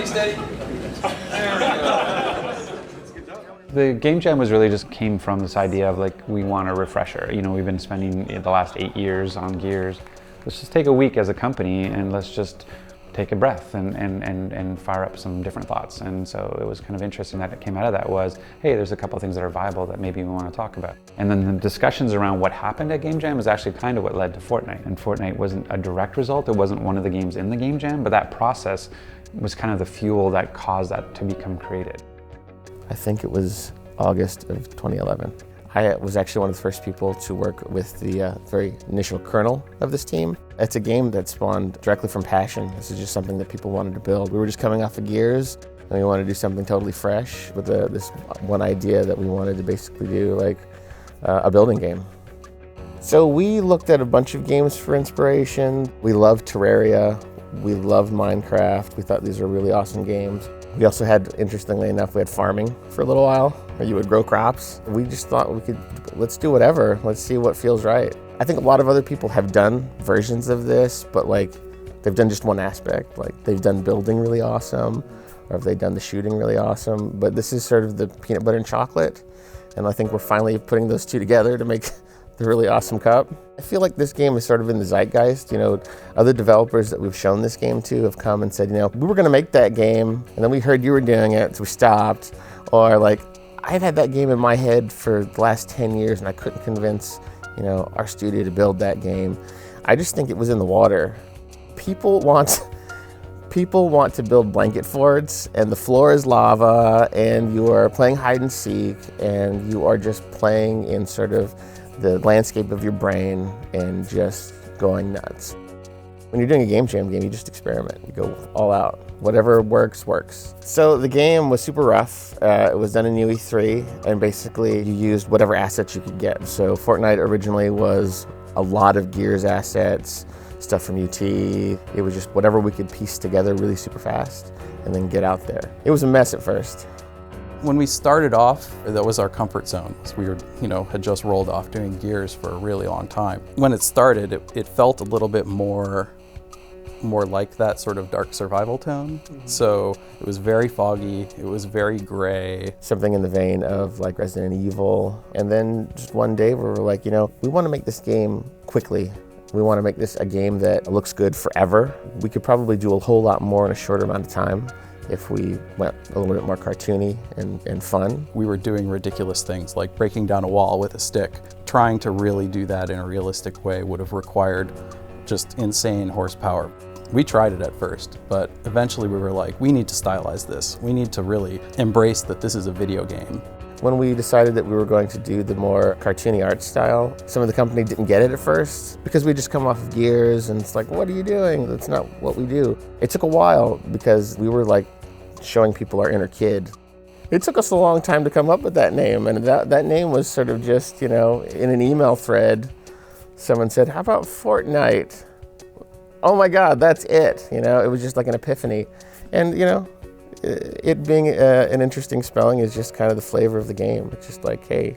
Steady. The game jam was really just came from this idea of like, we want a refresher. You know, we've been spending the last 8 years on Gears. Let's just take a week as a company and let's just take a breath and fire up some different thoughts. And so it was kind of interesting that it came out of that was, hey, there's a couple of things that are viable that maybe we want to talk about. And then the discussions around what happened at Game Jam is actually kind of what led to Fortnite. And Fortnite wasn't a direct result. It wasn't one of the games in the Game Jam, but that process was kind of the fuel that caused that to become created. I think it was August of 2011. I was actually one of the first people to work with the very initial kernel of this team. It's a game that spawned directly from passion. This is just something that people wanted to build. We were just coming off of Gears, and we wanted to do something totally fresh with this one idea that we wanted to basically do like a building game. So we looked at a bunch of games for inspiration. We loved Terraria. We loved Minecraft. We thought these were really awesome games. We also had, interestingly enough, we had farming for a little while, where you would grow crops. We just thought let's do whatever. Let's see what feels right. I think a lot of other people have done versions of this, but like they've done just one aspect. Like they've done building really awesome, or they've done the shooting really awesome. But this is sort of the peanut butter and chocolate. And I think we're finally putting those two together to make the really awesome cup. I feel like this game is sort of in the zeitgeist. You know, other developers that we've shown this game to have come and said, you know, we were gonna make that game and then we heard you were doing it, so we stopped. Or like, I've had that game in my head for the last 10 years and I couldn't convince, you know, our studio to build that game. I just think it was in the water. People want to build blanket forts and the floor is lava and you are playing hide and seek and you are just playing in sort of the landscape of your brain and just going nuts. When you're doing a game jam game, you just experiment. You go all out. Whatever works, works. So the game was super rough. It was done in UE3, and basically you used whatever assets you could get. So Fortnite originally was a lot of Gears assets, stuff from UT. It was just whatever we could piece together really super fast and then get out there. It was a mess at first. When we started off, that was our comfort zone. We were, had just rolled off doing Gears for a really long time. When it started, it felt a little bit more like that sort of dark survival tone. Mm-hmm. So it was very foggy, it was very gray. Something in the vein of like Resident Evil. And then just one day we were like, we want to make this game quickly. We want to make this a game that looks good forever. We could probably do a whole lot more in a shorter amount of time if we went a little bit more cartoony and fun. We were doing ridiculous things like breaking down a wall with a stick. Trying to really do that in a realistic way would have required just insane horsepower. We tried it at first, but eventually we were like, we need to stylize this. We need to really embrace that this is a video game. When we decided that we were going to do the more cartoony art style, some of the company didn't get it at first because we just come off of Gears and it's like, what are you doing? That's not what we do. It took a while because we were like showing people our inner kid. It took us a long time to come up with that name, and that name was sort of just, in an email thread, someone said, how about Fortnite? Oh my God, that's it. It was just like an epiphany. And, it being an interesting spelling is just kind of the flavor of the game. It's just like, hey,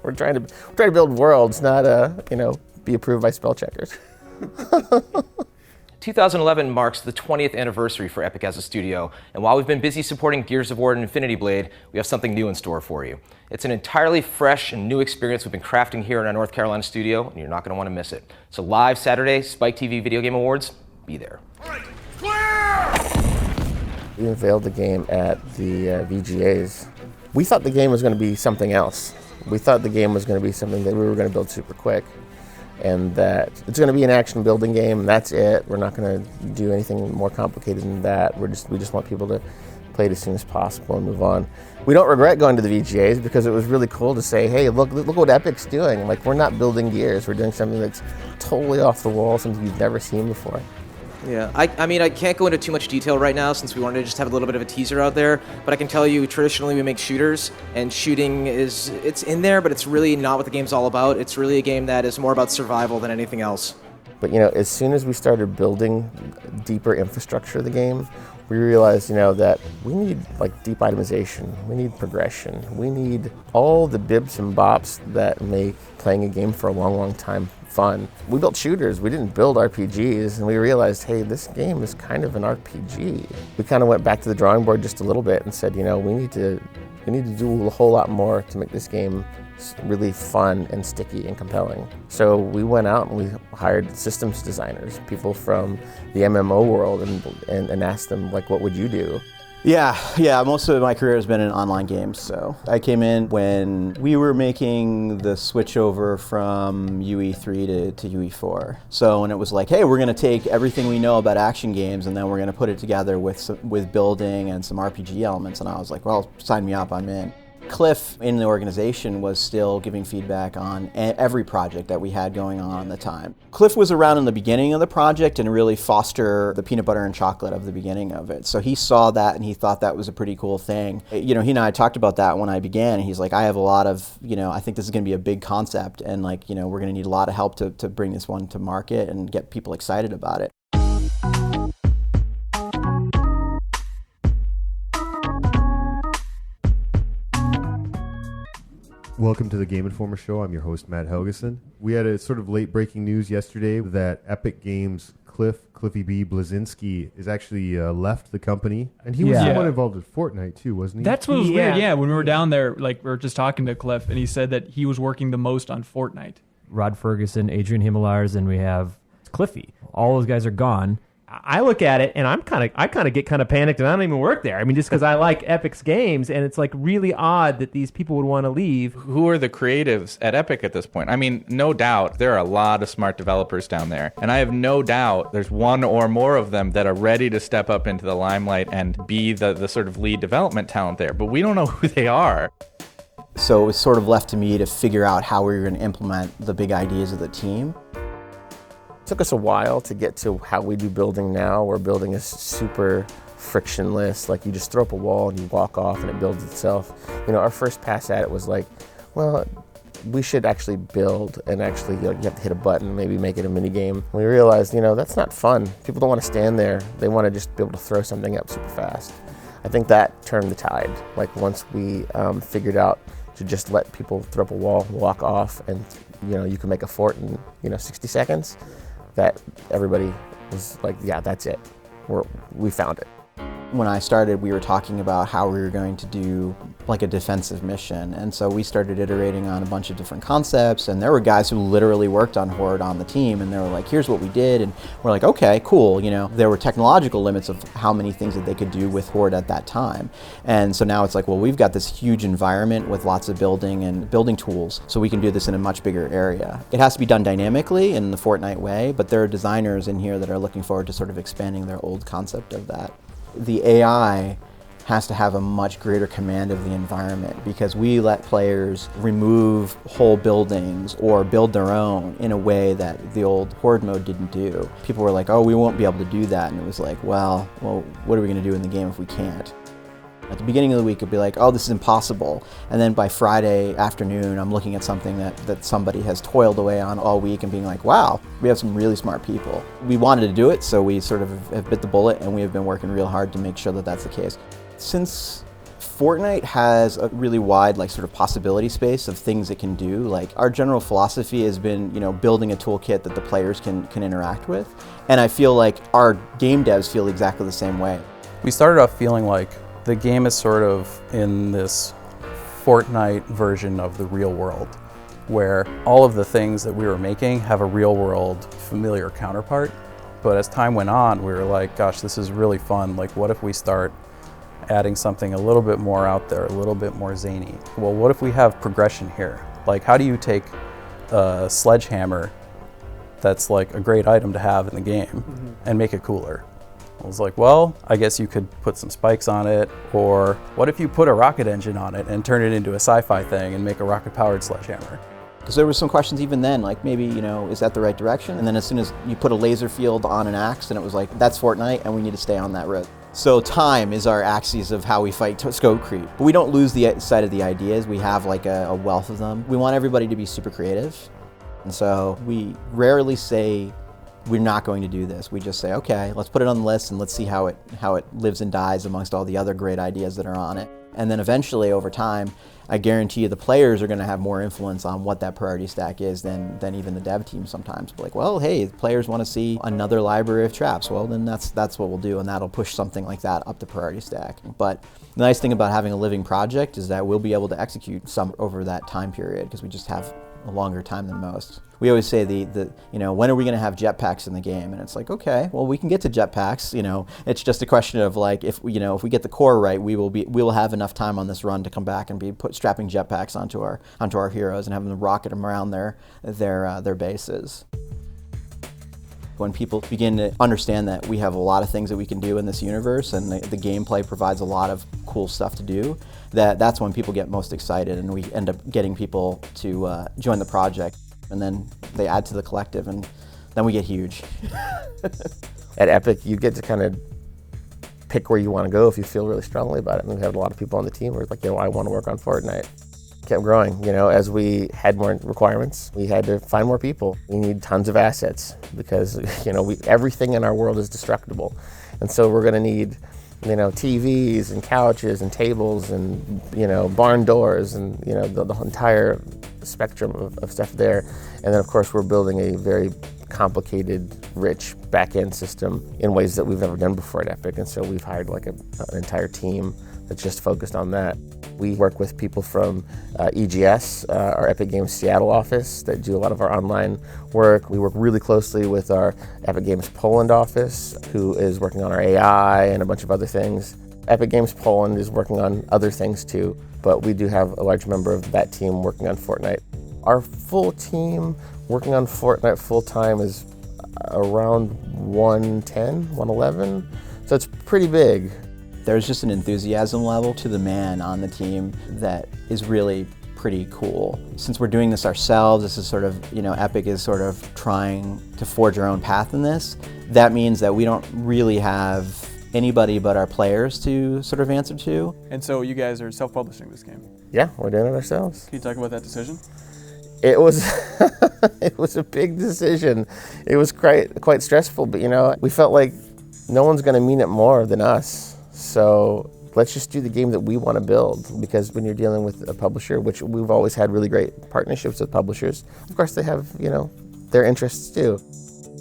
we're trying to build worlds, not be approved by spell checkers. 2011 marks the 20th anniversary for Epic as a studio, and while we've been busy supporting Gears of War and Infinity Blade, we have something new in store for you. It's an entirely fresh and new experience we've been crafting here in our North Carolina studio, and you're not going to want to miss it. So live Saturday, Spike TV Video Game Awards, be there. All right, clear! We unveiled the game at the VGAs. We thought the game was going to be something else. We thought the game was going to be something that we were going to build super quick, and that it's going to be an action building game, and that's it. We're not going to do anything more complicated than that. We just want people to play it as soon as possible and move on. We don't regret going to the VGAs because it was really cool to say, hey, look what Epic's doing. Like, we're not building Gears. We're doing something that's totally off the wall, something you've never seen before. Yeah, I mean, I can't go into too much detail right now since we wanted to just have a little bit of a teaser out there, but I can tell you traditionally we make shooters, and shooting it's in there, but it's really not what the game's all about. It's really a game that is more about survival than anything else. But as soon as we started building deeper infrastructure of the game, we realized, that we need like deep itemization, we need progression, we need all the bibs and bops that make playing a game for a long, long time fun. We built shooters, we didn't build RPGs, and we realized, hey, this game is kind of an RPG. We kind of went back to the drawing board just a little bit and said, we need to do a whole lot more to make this game really fun and sticky and compelling. So we went out and we hired systems designers, people from the MMO world, and asked them, like, what would you do? Yeah, most of my career has been in online games. So I came in when we were making the switch over from UE3 to UE4. So when it was like, hey, we're going to take everything we know about action games and then we're going to put it together with building and some RPG elements. And I was like, well, sign me up, I'm in. Cliff in the organization was still giving feedback on every project that we had going on at the time. Cliff was around in the beginning of the project and really foster the peanut butter and chocolate of the beginning of it. So he saw that and he thought that was a pretty cool thing. He and I talked about that when I began. And he's like, I have a lot of, I think this is going to be a big concept and we're going to need a lot of help to bring this one to market and get people excited about it. Welcome to the Game Informer Show. I'm your host, Matt Helgeson. We had a sort of late breaking news yesterday that Epic Games Cliffy B. Blazinski is actually left the company. And he was somewhat involved with Fortnite too, wasn't he? That's what was weird. Yeah, when we were down there, we were just talking to Cliff, and he said that he was working the most on Fortnite. Rod Ferguson, Adrian Himelars, and we have Cliffy. All those guys are gone. I look at it and I kind of get panicked and I don't even work there. I mean, just because I like Epic's games, and it's like really odd that these people would want to leave. Who are the creatives at Epic at this point? I mean, no doubt there are a lot of smart developers down there, and I have no doubt there's one or more of them that are ready to step up into the limelight and be the sort of lead development talent there, but we don't know who they are. So it was sort of left to me to figure out how we were going to implement the big ideas of the team. It took us a while to get to how we do building now. We're building is super frictionless, like you just throw up a wall and you walk off and it builds itself. Our first pass at it was like, well, we should actually build and actually you have to hit a button, maybe make it a mini game. We realized, that's not fun. People don't want to stand there. They want to just be able to throw something up super fast. I think that turned the tide. Like once we figured out to just let people throw up a wall, walk off, and you can make a fort in 60 seconds. That everybody was like, yeah, that's it. We found it. When I started, we were talking about how we were going to do like a defensive mission. And so we started iterating on a bunch of different concepts, and there were guys who literally worked on Horde on the team, and they were like, here's what we did. And we're like, okay, cool. There were technological limits of how many things that they could do with Horde at that time. And so now it's like, well, we've got this huge environment with lots of building and building tools, so we can do this in a much bigger area. It has to be done dynamically in the Fortnite way, but there are designers in here that are looking forward to sort of expanding their old concept of that. The AI has to have a much greater command of the environment, because we let players remove whole buildings or build their own in a way that the old Horde mode didn't do. People were like, oh, we won't be able to do that. And it was like, well, what are we going to do in the game if we can't? At the beginning of the week, it'd be like, oh, this is impossible. And then by Friday afternoon, I'm looking at something that somebody has toiled away on all week and being like, wow, we have some really smart people. We wanted to do it, so we sort of have bit the bullet, and we have been working real hard to make sure that that's the case. Since Fortnite has a really wide sort of possibility space of things it can do, our general philosophy has been, building a toolkit that the players can interact with. And I feel like our game devs feel exactly the same way. We started off feeling like the game is sort of in this Fortnite version of the real world, where all of the things that we were making have a real world familiar counterpart. But as time went on, we were like, gosh, this is really fun. What if we start adding something a little bit more out there, a little bit more zany? Well, what if we have progression here? How do you take a sledgehammer that's a great item to have in the game and make it cooler? I was like, well, I guess you could put some spikes on it, or what if you put a rocket engine on it and turn it into a sci-fi thing and make a rocket-powered sledgehammer? Because there were some questions even then, maybe, is that the right direction? And then as soon as you put a laser field on an axe, and it was like, that's Fortnite, and we need to stay on that road. So time is our axis of how we fight scope creep. But we don't lose the sight of the ideas. We have a wealth of them. We want everybody to be super creative. And so we rarely say we're not going to do this. We just say, okay, let's put it on the list and let's see how it lives and dies amongst all the other great ideas that are on it. And then eventually, over time, I guarantee you the players are going to have more influence on what that priority stack is than even the dev team sometimes. But like, well, hey, the players want to see another library of traps. Well, then that's what we'll do, and that'll push something like that up the priority stack. But the nice thing about having a living project is that we'll be able to execute some over that time period because we just have a longer time than most. We always say when are we going to have jetpacks in the game? And it's like, okay, well, we can get to jetpacks. It's just a question of like if we get the core right, we will have enough time on this run to come back and be strapping jetpacks onto our heroes and having them rocket them around their bases. When people begin to understand that we have a lot of things that we can do in this universe and the gameplay provides a lot of cool stuff to do, that's when people get most excited and we end up getting people to join the project. And then they add to the collective and then we get huge. At Epic, you get to kind of pick where you want to go if you feel really strongly about it. And we have a lot of people on the team who are like, I want to work on Fortnite. Kept growing, as we had more requirements, we had to find more people. We need tons of assets because, everything in our world is destructible. And so we're going to need, TVs and couches and tables and, barn doors and, the entire spectrum of stuff there. And then, of course, we're building a very complicated, rich back-end system in ways that we've never done before at Epic. And so we've hired like an entire team that's just focused on that. We work with people from EGS, our Epic Games Seattle office, that do a lot of our online work. We work really closely with our Epic Games Poland office, who is working on our AI and a bunch of other things. Epic Games Poland is working on other things too, but we do have a large member of that team working on Fortnite. Our full team working on Fortnite full-time is around 110, 111, so it's pretty big. There's just an enthusiasm level to the man on the team that is really pretty cool. Since we're doing this ourselves, this is sort of, Epic is sort of trying to forge our own path in this. That means that we don't really have anybody but our players to sort of answer to. And so you guys are self-publishing this game. Yeah, we're doing it ourselves. Can you talk about that decision? It was it was a big decision. It was quite stressful, but we felt like no one's going to mean it more than us. So let's just do the game that we want to build, because when you're dealing with a publisher, which we've always had really great partnerships with publishers, of course they have, their interests too.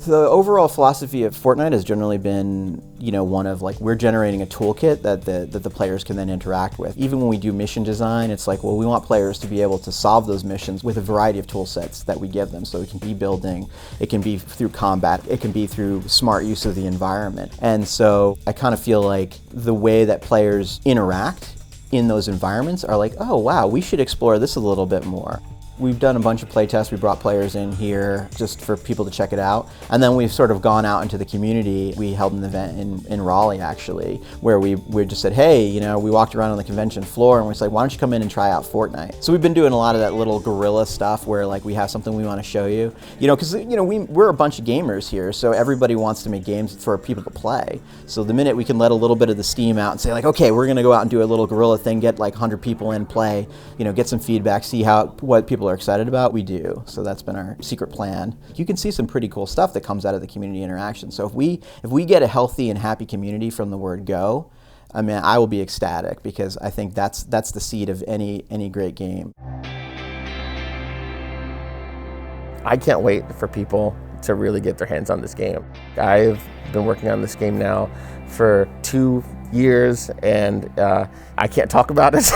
The overall philosophy of Fortnite has generally been, one of like, we're generating a toolkit that the players can then interact with. Even when we do mission design, it's like, well, we want players to be able to solve those missions with a variety of tool sets that we give them. So it can be building, it can be through combat, it can be through smart use of the environment. And so I kind of feel like the way that players interact in those environments are like, oh wow, we should explore this a little bit more. We've done a bunch of play tests. We brought players in here just for people to check it out. And then we've sort of gone out into the community. We held an event in Raleigh, actually, where we just said, hey, we walked around on the convention floor and we said, why don't you come in and try out Fortnite? So we've been doing a lot of that little guerrilla stuff where like we have something we want to show you. Because we're a bunch of gamers here, so everybody wants to make games for people to play. So the minute we can let a little bit of the steam out and say like, okay, we're going to go out and do a little guerrilla thing, get like 100 people in, play, get some feedback, see what people are excited about, we do. So that's been our secret plan. You can see some pretty cool stuff that comes out of the community interaction. So if we get a healthy and happy community from the word go, I will be ecstatic, because I think that's the seed of any great game. I can't wait for people to really get their hands on this game. I've been working on this game now for 2 years, and I can't talk about it.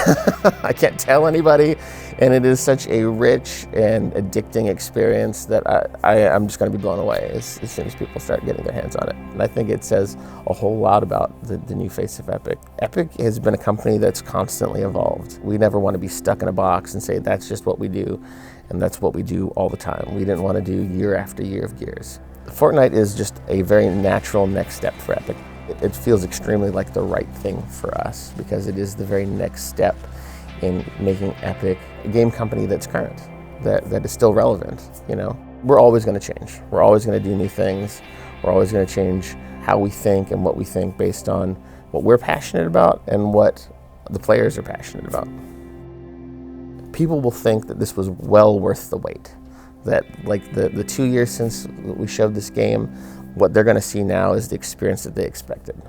I can't tell anybody, and it is such a rich and addicting experience that I'm just going to be blown away as soon as people start getting their hands on it. And I think it says a whole lot about the new face of Epic. Epic has been a company that's constantly evolved. We never want to be stuck in a box and say that's just what we do, and that's what we do all the time. We didn't want to do year after year of Gears. Fortnite is just a very natural next step for Epic. It feels extremely like the right thing for us, because it is the very next step in making Epic a game company that's current, that is still relevant. We're always going to change. We're always going to do new things. We're always going to change how we think and what we think based on what we're passionate about and what the players are passionate about. People will think that this was well worth the wait. that like the 2 years since we showed this game, what they're going to see now is the experience that they expected.